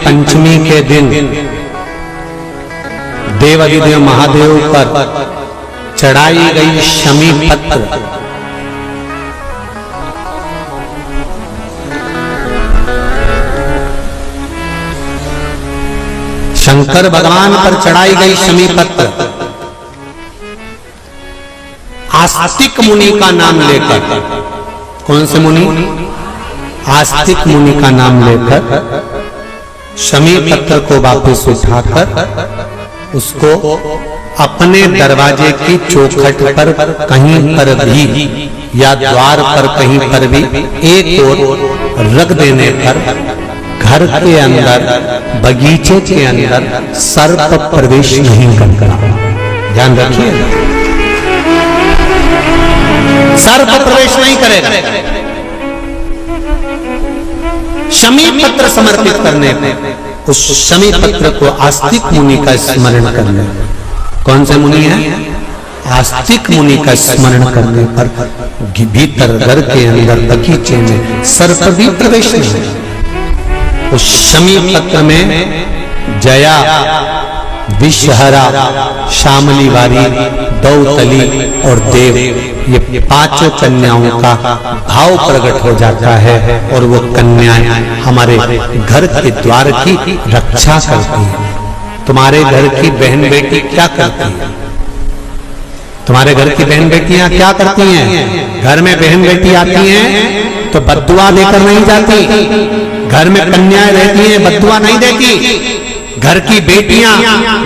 पंचमी के दिन देवाधिदेव महादेव पर चढ़ाई गई शमी पत्र शंकर भगवान पर चढ़ाई गई शमी पत्र आस्तिक मुनि का नाम लेकर, कौन से मुनि? आस्तिक मुनि का नाम लेकर शमी पत्र को वापस उठाकर उसको अपने दरवाजे की चौखट पर कहीं पर भी या द्वार पर कहीं पर भी एक ओर रख देने पर घर के अंदर, बगीचे के अंदर सर्प प्रवेश नहीं करता। ध्यान रखिए, सर्प प्रवेश नहीं करेगा। शमी पत्र समर्पित करने पर उस शमी पत्र को आस्तिक मुनि का स्मरण करने, कौन से मुनि है? आस्तिक मुनि का स्मरण करने पर भीतर घर के अंदर बगीचे में सर्प भी प्रवेश नहीं। उस शमी पत्र में जया, विषहरा, शामली वारी, दौतली और देव, ये पांचों कन्याओं का भाव प्रकट हो जाता है और वो कन्याएं हमारे घर के द्वार की रक्षा करती हैं। तुम्हारे घर की बहन बेटी क्या करती है? तुम्हारे घर की बहन बेटियां क्या करती हैं? घर में बहन बेटी आती हैं तो बद्दुआ देकर नहीं जाती। घर में कन्याएं रहती हैं, बद्दुआ नहीं देती। घर की बेटियां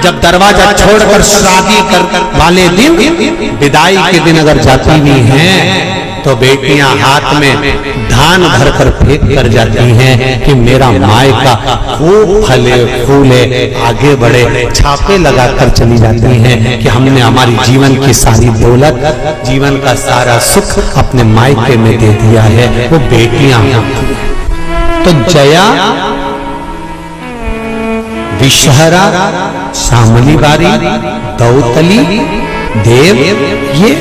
जब दरवाजा छोड़कर शादी कर वाले दिन, विदाई के दिन अगर जाती भी हैं तो बेटियां हाथ में धान भरकर फेंक कर जाती हैं कि मेरा मायका खूब फले फूले आगे बढ़े। छापे लगाकर चली जाती हैं कि हमने हमारी जीवन की सारी दौलत, जीवन का सारा सुख अपने मायके में दे दिया है। वो बेटियां तो जया, विषहरा, शामली बारी, दौतली, देव, ये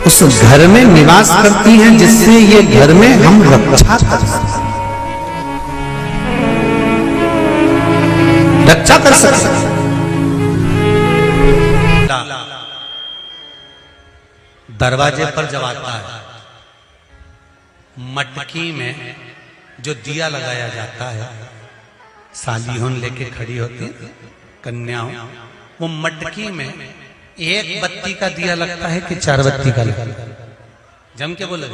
उस घर में निवास करती हैं जिससे ये घर में हम रक्षा कर सकते, रक्षा कर सकते। दरवाजे पर जब आता है, मटकी में जो दिया लगाया जाता है, सालीहों लेके खड़ी होती कन्याओं, वो मटकी में एक बत्ती का दिया लगता है कि 4 बत्ती का लगता है? जम के बोले,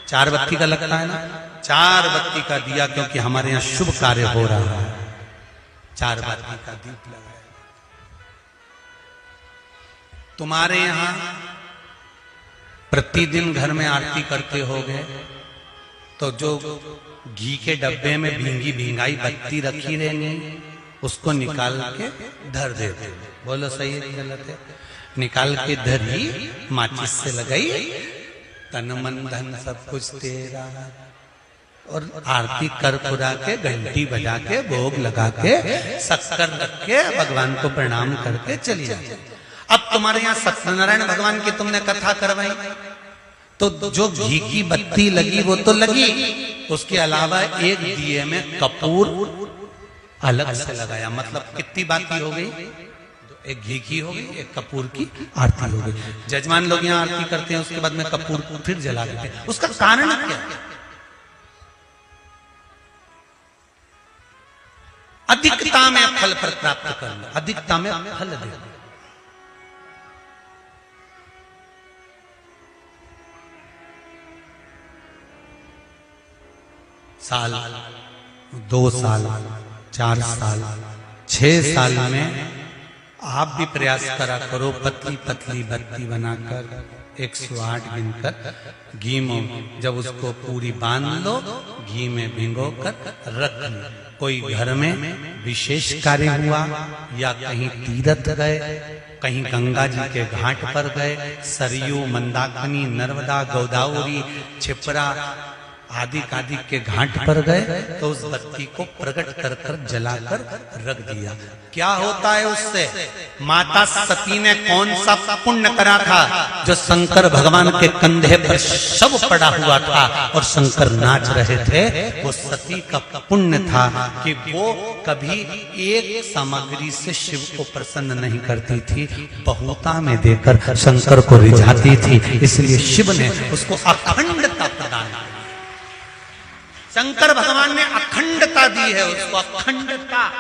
4 बत्ती का लगता है ना? 4 बत्ती का दिया, क्योंकि हमारे यहाँ शुभ कार्य हो रहा है, 4 बत्ती का दीप लगाया। तुम्हारे यहाँ प्रतिदिन घर में आरती करते होगे तो जो घी के डब्बे में भींगी भींगाई बत्ती रखी रहेंगी, उसको निकाल के धर देते। बोलो सही है गलत है? निकाल के धरी, माचिस से लगाई, तन मन धन सब कुछ तेरा, और आरती कर पुरा के, घंटी बजा के, भोग लगा के, शक्कर रख के, भगवान को प्रणाम करके चली जाती। अब तुम्हारे यहाँ सत्यनारायण भगवान की तुमने कथा करवाई तो जो घी की बत्ती लगी वो तो लगी, उसके अलावा एक दिए में कपूर अलग से लगाया। मतलब कितनी बाती हो गई? एक घी की हो गई, एक कपूर की आरती हो गई। जजमान लोग यहाँ आरती करते हैं, उसके बाद में कपूर फिर जला देते हैं। उसका कारण क्या? अधिकता में फल प्राप्त करना, अधिकता में फल देना। साल, 2 साल, 4 साल, 6 साल में आप भी प्रयास करा करो, पतली पतली बत्ती बनाकर 108 गिनकर घी में जब उसको पूरी बांध लो, घी में भिगो कर रख लो। कोई घर में विशेष कार्य हुआ या कहीं तीर्थ गए, कहीं गंगा जी के घाट पर गए, सरयू, मंदाकिनी, नर्मदा, गोदावरी, छिपरा आदि कादि के घाट पर गए तो उस बत्ती को प्रकट कर कर जलाकर रख दिया। क्या होता है उससे? माता सती ने कौन सा पुण्य करा था जो शंकर भगवान के कंधे पर शव पड़ा हुआ था और शंकर नाच रहे थे? वो सती का पुण्य था कि वो कभी एक सामग्री से शिव को प्रसन्न नहीं करती थी, बहुता में देकर शंकर को रिझाती थी। इसलिए शिव ने उसको अखंडता प्रदान की। शंकर भगवान ने अखंडता दी है उसको, अखंडता।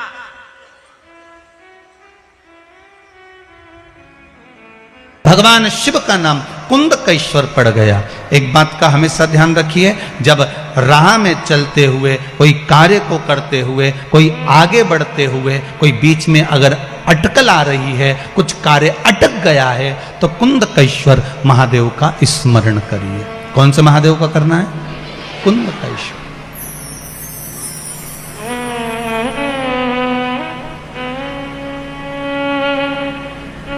भगवान शिव का नाम कुंदकेश्वर पड़ गया। एक बात का हमेशा ध्यान रखिए, जब राह में चलते हुए, कोई कार्य को करते हुए, कोई आगे बढ़ते हुए, कोई बीच में अगर अटकल आ रही है, कुछ कार्य अटक गया है, तो कुंदकेश्वर महादेव का स्मरण करिए। कौन से महादेव का करना है? कुंदकेश्वर।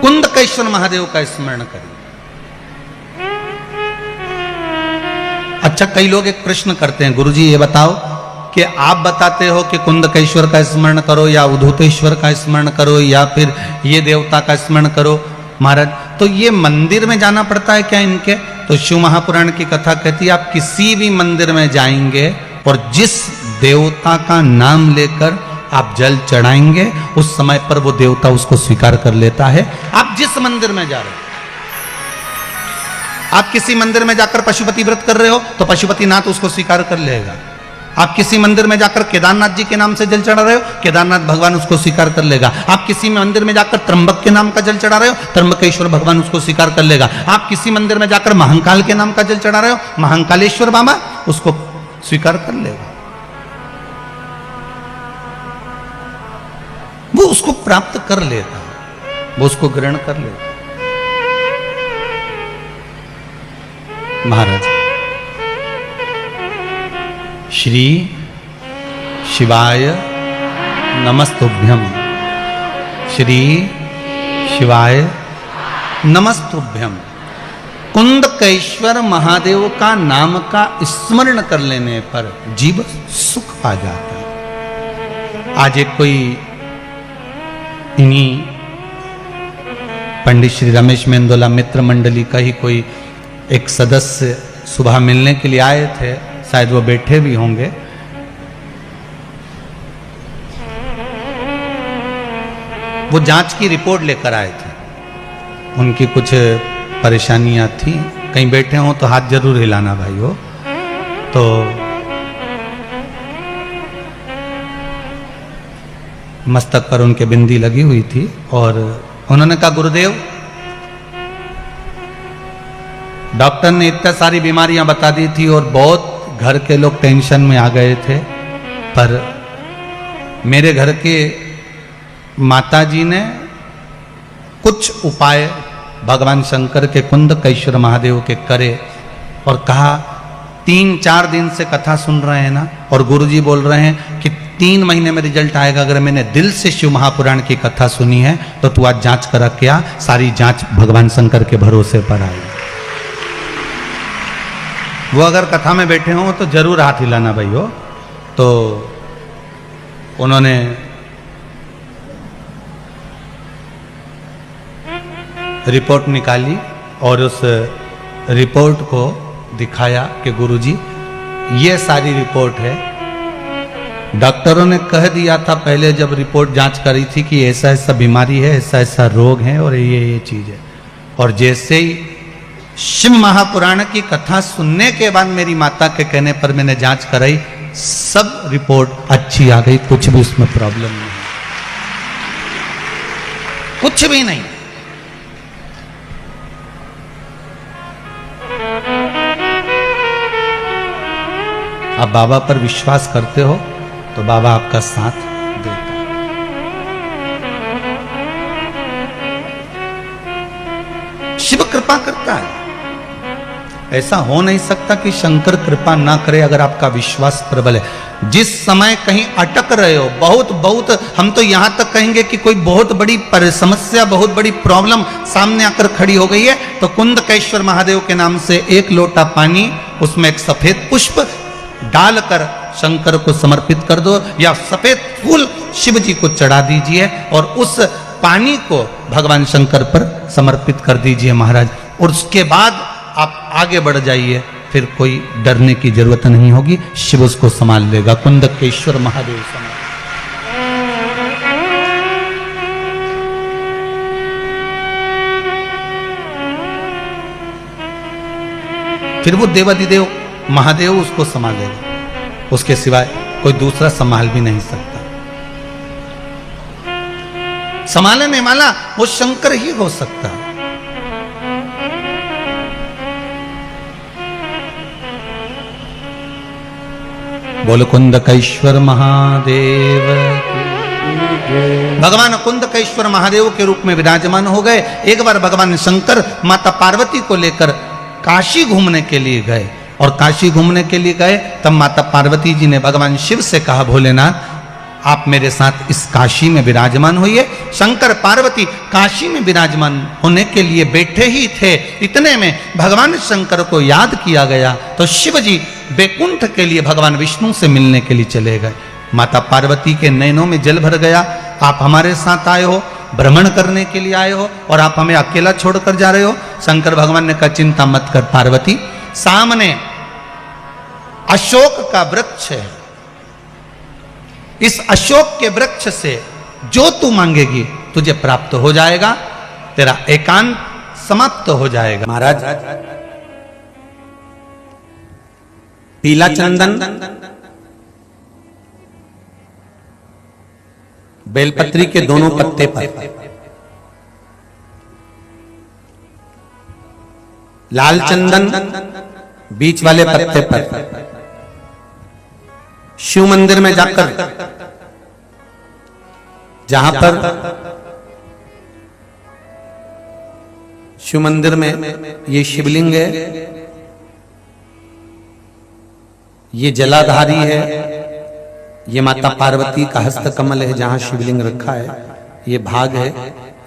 कुंदकेश्वर महादेव का स्मरण करिए। अच्छा, कई लोग एक प्रश्न करते हैं, गुरुजी ये बताओ कि आप बताते हो कि कुंदकेश्वर का स्मरण करो या उद्धूतेश्वर का स्मरण करो या फिर ये देवता का स्मरण करो महाराज, तो ये मंदिर में जाना पड़ता है क्या इनके? तो शिव महापुराण की कथा कहती है आप किसी भी मंदिर में जाएंगे और जिस देवता का नाम लेकर आप जल चढ़ाएंगे उस समय पर वो देवता उसको स्वीकार कर लेता है। आप जिस मंदिर में जा रहे हो, आप किसी मंदिर में जाकर पशुपति व्रत कर रहे हो तो पशुपतिनाथ उसको स्वीकार कर लेगा। आप किसी मंदिर में जाकर केदारनाथ जी के नाम से जल चढ़ा रहे हो, केदारनाथ भगवान उसको स्वीकार कर लेगा। आप किसी मंदिर में जाकर त्र्यंबक के नाम का जल चढ़ा रहे हो, त्र्यंबकेश्वर भगवान उसको स्वीकार कर लेगा। आप किसी मंदिर में जाकर महाकाल के नाम का जल चढ़ा रहे हो, महाकालेश्वर बाबा उसको स्वीकार कर लेगा। वो उसको प्राप्त कर लेता, वो उसको ग्रहण कर लेता। महाराज, श्री शिवाय नमस्तुभ्यम, श्री शिवाय नमस्तुभ्यम। कुंदकेश्वर महादेव का नाम का स्मरण कर लेने पर जीव सुख पा जाता है। आज एक कोई इन्हीं पंडित श्री रमेश मेंदोला मित्र मंडली का ही कोई एक सदस्य सुबह मिलने के लिए आए थे, शायद वो बैठे भी होंगे। वो जांच की रिपोर्ट लेकर आए थे, उनकी कुछ परेशानियां थी। कहीं बैठे हो तो हाथ जरूर हिलाना भाई हो। तो मस्तक पर उनके बिंदी लगी हुई थी और उन्होंने कहा गुरुदेव, डॉक्टर ने इतनी सारी बीमारियां बता दी थी और बहुत घर के लोग टेंशन में आ गए थे, पर मेरे घर के माताजी ने कुछ उपाय भगवान शंकर के कुंदकेश्वर महादेव के करे और कहा 3-4 दिन से कथा सुन रहे हैं ना, और गुरुजी बोल रहे हैं कि 3 महीने में रिजल्ट आएगा। अगर मैंने दिल से शिव महापुराण की कथा सुनी है तो तू आज जांच करा क्या, सारी जांच भगवान शंकर के भरोसे पर आई। वो अगर कथा में बैठे हो तो जरूर हाथ हिलाना भाई हो। तो उन्होंने रिपोर्ट निकाली और उस रिपोर्ट को दिखाया कि गुरुजी ये सारी रिपोर्ट है। डॉक्टरों ने कह दिया था पहले जब रिपोर्ट जांच करी थी कि ऐसा ऐसा बीमारी है, ऐसा ऐसा रोग है और ये चीज है। और जैसे ही शिव महापुराण की कथा सुनने के बाद मेरी माता के कहने पर मैंने जांच कराई, सब रिपोर्ट अच्छी आ गई, कुछ भी उसमें प्रॉब्लम नहीं, कुछ भी नहीं। आप बाबा पर विश्वास करते हो तो बाबा आपका साथ देता है। शिव कृपा करता है, ऐसा हो नहीं सकता कि शंकर कृपा ना करे अगर आपका विश्वास प्रबल है। जिस समय कहीं अटक रहे हो, बहुत हम तो यहां तक कहेंगे कि कोई बहुत बड़ी समस्या, बहुत बड़ी प्रॉब्लम सामने आकर खड़ी हो गई है, तो कुंदकेश्वर महादेव के नाम से 1 लोटा पानी, उसमें एक सफेद पुष्प, डालकर शंकर को समर्पित कर दो, या सफेद फूल शिव जी को चढ़ा दीजिए और उस पानी को भगवान शंकर पर समर्पित कर दीजिए महाराज। और उसके बाद आप आगे बढ़ जाइए, फिर कोई डरने की जरूरत नहीं होगी, शिव उसको संभाल लेगा। कुंदकेश्वर महादेव संभाल। फिर वो देवादिदेव महादेव उसको संभालेगा, उसके सिवाय कोई दूसरा संभाल भी नहीं सकता। संभालने वाला वो शंकर ही हो सकता है। बोलो कुंदकेश्वर महादेव। भगवान कुंदकेश्वर महादेव के रूप में विराजमान हो गए। एक बार भगवान शंकर माता पार्वती को लेकर काशी घूमने के लिए गए, और काशी घूमने के लिए गए तब माता पार्वती जी ने भगवान शिव से कहा, भोलेनाथ आप मेरे साथ इस काशी में विराजमान होइए। शंकर पार्वती काशी में विराजमान होने के लिए बैठे ही थे, इतने में भगवान शंकर को याद किया गया तो शिव जी बैकुंठ के लिए भगवान विष्णु से मिलने के लिए चले गए। माता पार्वती के नैनों में जल भर गया, आप हमारे साथ आए हो, भ्रमण करने के लिए आए हो, और आप हमें अकेला छोड़कर जा रहे हो। शंकर भगवान ने कहा चिंता मत कर पार्वती, सामने अशोक का वृक्ष है, इस अशोक के वृक्ष से जो तू मांगेगी तुझे प्राप्त हो जाएगा, तेरा एकांत समाप्त हो जाएगा। महाराज पीला चंदन, बेलपत्री के दोनों पत्ते पर, लाल चंदन बीच वाले पत्ते पर, शिव मंदिर में जाकर जहां पर शिव मंदिर में ये शिवलिंग है, ये जलाधारी है, ये माता पार्वती का हस्त कमल है जहां शिवलिंग रखा है, ये भाग है,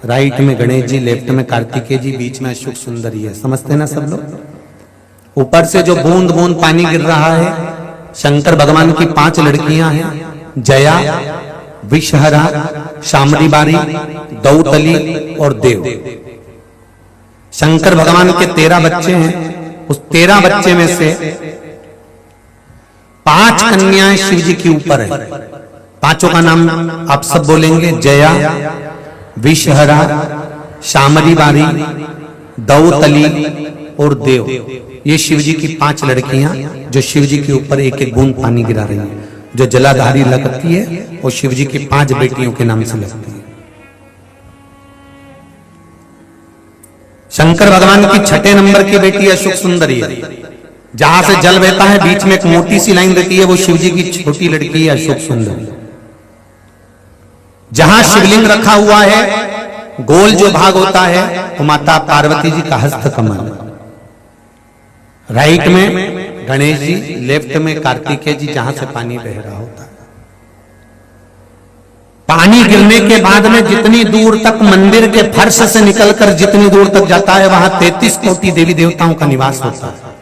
राइट में गणेश जी, लेफ्ट में कार्तिकेय जी, बीच में अशोक सुंदरी है। समझते हैं ना सब लोग। ऊपर से जो बूंद बूंद पानी गिर रहा है, शंकर भगवान की 5 लड़कियां हैं, जया, विषहरा, शामरी बारी, दौतली और देव। शंकर भगवान के 13 बच्चे हैं, उस 13 बच्चे में से 5 कन्याएं शिव जी के ऊपर है। पांचों का नाम आप सब बोलेंगे, जया, विषहरा, शामरी बारी, दौतली और देव। ये शिव जी की 5 लड़कियां जो शिव जी के ऊपर एक एक बूंद पानी गिरा रही हैं। जो जलाधारी लगती है वो शिव जी की 5 बेटियों के नाम से लगती है। शंकर भगवान की 6 नंबर की बेटी अशोक सुंदरी है, जहां से जल बहता है बीच में एक मोटी सी लाइन रहती है, वो शिव जी की छोटी लड़की है अशोक सुंदरी। जहां शिवलिंग रखा हुआ है, गोल जो भाग होता है वो माता पार्वती जी का हस्त कमल, राइट में गणेश जी, लेफ्ट में कार्तिकेय जी, जहां से पानी बह रहा होता है। पानी गिरने के बाद में जितनी दूर तक मंदिर के फर्श से निकलकर जितनी दूर तक जाता है, वहां 33 कोटि देवी देवताओं का निवास होता है।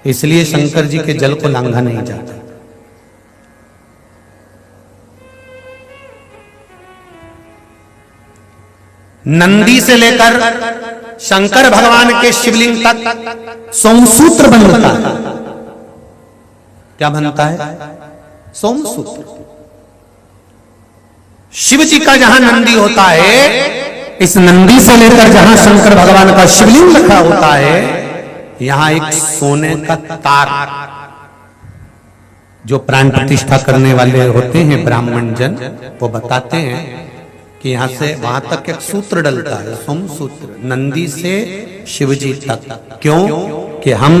इसलिए शंकर जी के जल को लांघा नहीं जाता। नंदी से लेकर शंकर भगवान के शिवलिंग तक सोमसूत्र बनता है। क्या बनता है? सोमसूत्र। शिव जी का जहां नंदी होता है, इस नंदी से लेकर जहां शंकर भगवान का शिवलिंग रखा होता है, यहां एक सोने का तार, जो प्राण प्रतिष्ठा करने वाले होते हैं ब्राह्मण जन, वो बताते हैं कि यहां से वहां तक एक सूत्र डलता है, सोम सूत्र, नंदी से शिव जी तक। क्यों? कि हम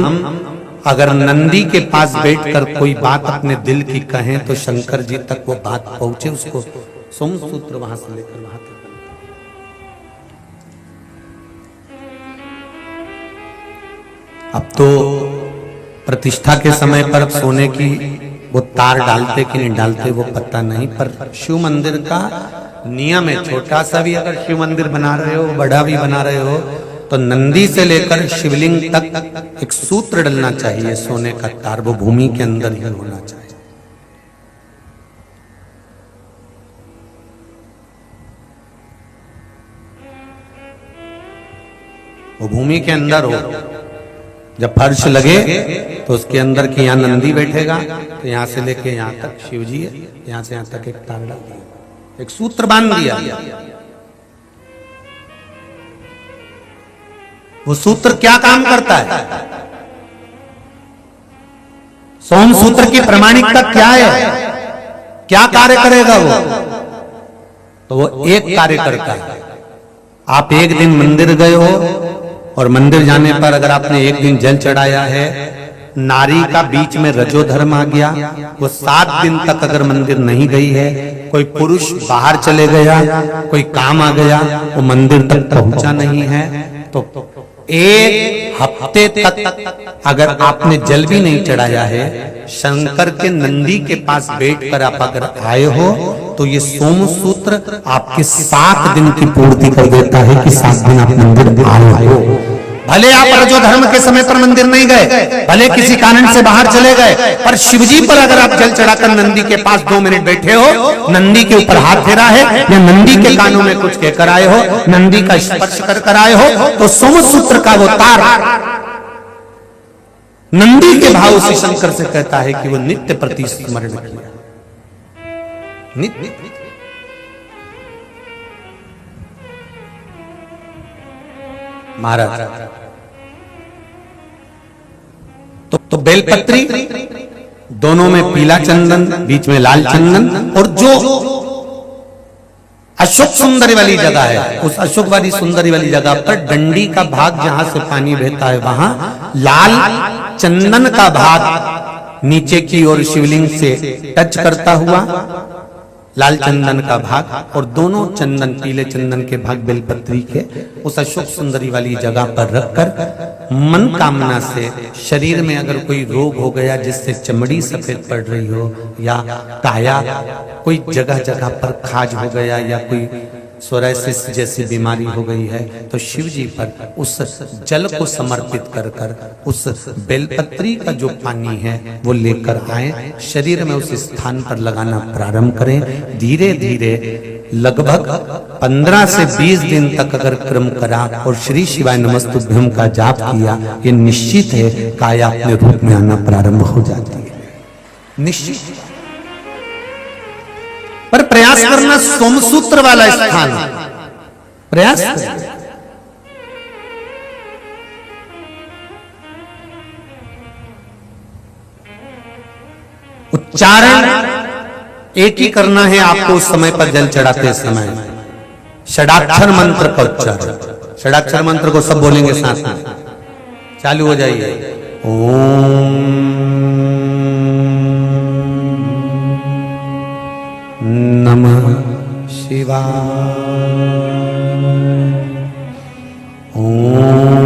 अगर नंदी के पास बैठकर कोई बात अपने दिल की कहें तो शंकर जी तक वो बात पहुंचे, उसको सोम सूत्र वहां से लेकर वहां तक। अब तो प्रतिष्ठा के समय पर सोने की वो तार डालते कि नहीं डालते वो पता नहीं, पर शिव मंदिर का नियम है, छोटा सा भी अगर शिव मंदिर बना रहे हो, बड़ा भी बना रहे हो, तो नंदी से लेकर शिवलिंग तक एक सूत्र डलना चाहिए सोने का तार, वो भूमि के अंदर ही होना चाहिए। वो भूमि के अंदर हो। जब फर्श लगे तो उसके अंदर कि यहां नंदी बैठेगा, तो यहां से लेके यहां तक शिव जी है, यहां से यहां तक एक तार डाल दिया, एक सूत्र बांध दिया। वो सूत्र क्या काम करता है? सोम सूत्र की प्रामाणिकता क्या है? क्या कार्य करेगा वो? तो वो एक कार्य करता है। आप एक दिन मंदिर गए हो और मंदिर जाने पर अगर आपने एक दिन जल चढ़ाया है, नारी का बीच में रजो धर्म आ गया, वो 7 दिन तक अगर मंदिर नहीं गई है, कोई पुरुष बाहर चले गया, कोई काम आ गया, वो मंदिर तक पहुंचा नहीं है, तो 1 हफ्ते तक अगर आपने जल भी नहीं चढ़ाया है, शंकर के नंदी के पास बैठकर आप अगर आए हो, तो ये सोम सूत्र आपके 7 दिन की पूर्ति कर देता है कि 7 दिन आप मंदिर आए हो। भले आप रजो धर्म के समय पर मंदिर नहीं गए, भले किसी कारण से बाहर चले गए, पर शिवजी पर अगर आप जल चढ़ाकर नंदी के पास 2 मिनट बैठे हो, नंदी के ऊपर हाथ फेरा है या नंदी के कानों में कुछ कहकर आए हो, नंदी का स्पर्श कर आए हो, तो सोम सूत्र का वो तार नंदी के भाव से शंकर से कहता है कि वो नित्य प्रति स्मरण किया। नित्य महाराज तो बेलपत्री, दोनों में पीला चंदन, बीच में लाल चंदन, और जो अशोक सुंदरी वाली जगह है, उस अशोक वाली सुंदरी वाली जगह पर डंडी का भाग जहां से पानी बहता है, वहां लाल चंदन का भाग नीचे की ओर शिवलिंग से टच करता हुआ लाल चंदन का भाग, और दोनों चंदन, पीले चंदन के भाग बेलपत्री के उस अशोक सुंदरी वाली जगह पर रखकर मन कामना से शरीर में अगर कोई रोग हो गया जिससे चमड़ी सफेद पड़ रही हो, या काया कोई जगह जगह पर खाज हो गया, या कोई सोराइसिस जैसी बीमारी हो गई है, तो शिव जी पर उस जल को समर्पित कर कर उस बेलपत्री का जो पानी है वो लेकर आए, शरीर में उस स्थान पर लगाना प्रारंभ करें। धीरे धीरे लगभग 15 से 20 दिन तक अगर क्रम करा और श्री शिवाय नमस्तुभ्यम का जाप किया, ये निश्चित है काया अपने रूप में आना प्रारंभ हो जाती है, निश्चित। पर प्रयास करना, सोमसूत्र वाला स्थान प्रयास करना। उच्चारण एक ही करना है आपको उस समय पर जल चढ़ाते समय, षडाक्षर मंत्र का उच्चारण। षडाक्षर मंत्र को सब बोलेंगे साथ में, चालू हो जाइए। ओम नमः शिवाय, ओम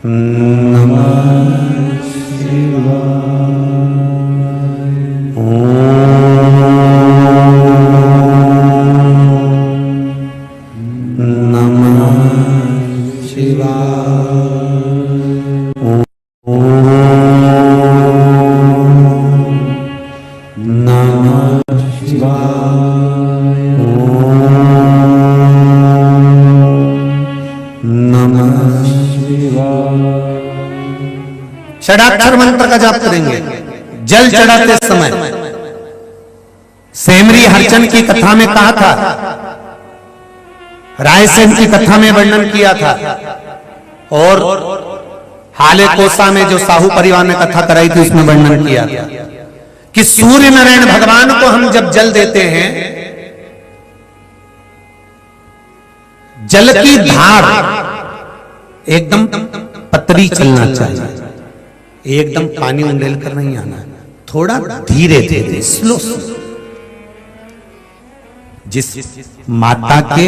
नमः शिवाय, ओम नमः शिवाय, षडाक्षर मंत्र का जाप करेंगे जल चढ़ाते समय। सेमरी हरचंद की कथा में कहा था, रायसेन की कथा में वर्णन किया था, और हाले कोसा में जो साहू परिवार ने कथा कराई थी उसमें वर्णन किया था कि सूर्य नारायण भगवान को हम जब जल देते हैं, जल की धार एकदम पतली चलना चाहिए, एकदम पानी उंडेल कर नहीं आना, थोड़ा धीरे धीरे स्लो। जिस माता के